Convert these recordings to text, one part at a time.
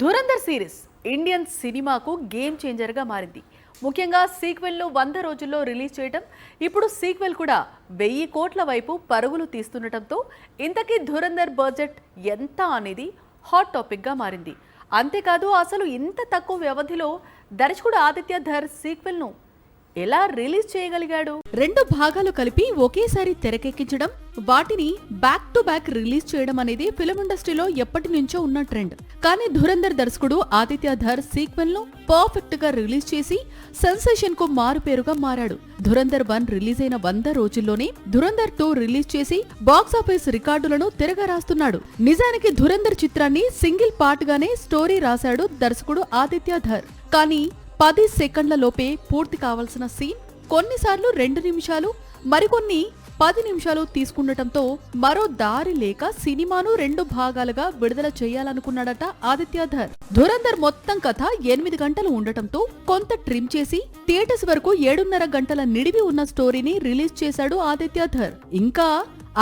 Dhurandhar series Indian సినిమాకు game చేంజర్గా మారింది. ముఖ్యంగా సీక్వెల్ను 100 రోజుల్లో రిలీజ్ చేయడం, ఇప్పుడు సీక్వెల్ కూడా 1000 కోట్ల వైపు పరుగులు తీస్తుండటంతో ఇంతకీ ధురంధర్ బడ్జెట్ ఎంత అనేది హాట్ టాపిక్గా మారింది. అంతేకాదు అసలు ఇంత తక్కువ వ్యవధిలో దర్శకుడు ఆదిత్య ధర్ సీక్వెల్ను ఎలా రిలీజ్ చేయగలిగాడు? 2 భాగాలు కలిపి ఒకేసారి తెరకెక్కించడం, వాటిని బ్యాక్ టు బ్యాక్ రిలీజ్ చేయడం అనేది ఫిల్మ్ ఇండస్ట్రీలో ఎప్పటి నుంచో ఉన్న ట్రెండ్. కానీ ధురంధర్ దర్శకుడు ఆదిత్య ధర్ సీక్వెల్ ను పర్ఫెక్ట్ గా రిలీజ్ చేసి సెన్సేషన్ కు మారుపేరుగా మారాడు. ధురంధర్ 1 రిలీజ్ అయిన 100 రోజుల్లోనే ధురంధర్ 2 రిలీజ్ చేసి బాక్సాఫీస్ రికార్డులను తిరగ రాస్తున్నాడు. నిజానికి ధురంధర్ చిత్రాన్ని సింగిల్ పార్ట్ గానే స్టోరీ రాశాడు దర్శకుడు ఆదిత్య ధర్. కానీ 10 సెకండ్ల లోపే పూర్తి కావాల్సిన సీన్ కొన్నిసార్లు 2 నిమిషాలు, మరికొన్ని 10 నిమిషాలు తీసుకుండటంతో మరో దారి లేక సినిమాను 2 భాగాలుగా విడుదల చేయాలనుకున్నాడట ఆదిత్య ధర్. ధురంధర్ మొత్తం కథ 8 గంటలు ఉండటంతో కొంత ట్రిమ్ చేసి థియేటర్స్ వరకు 7.5 గంటల నిడివి ఉన్న స్టోరీని రిలీజ్ చేశాడు ఆదిత్య ధర్. ఇంకా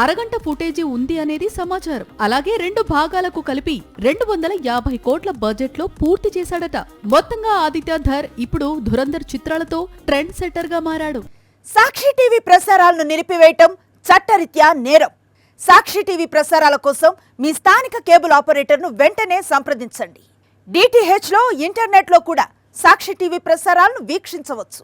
అరగంట ఫుటేజీ ఉంది అనేది సమాచారం. అలాగే 2 భాగాలకు కలిపి 250 కోట్ల బడ్జెట్ లో పూర్తి చేశాడట. మొత్తంగా ఆదిత్య ధర్ ఇప్పుడు ధురంధర్ చిత్రాలతో ట్రెండ్ సెట్టర్ గా మారాడు. సాక్షి టీవీ ప్రసారాలను నిలిపివేయటం చట్టరీత్యా నేరం. సాక్షి టీవీ ప్రసారాల కోసం మీ స్థానిక కేబుల్ ఆపరేటర్ను వెంటనే సంప్రదించండి. DTH లో, ఇంటర్నెట్ లో కూడా సాక్షి టీవీ ప్రసారాలను వీక్షించవచ్చు.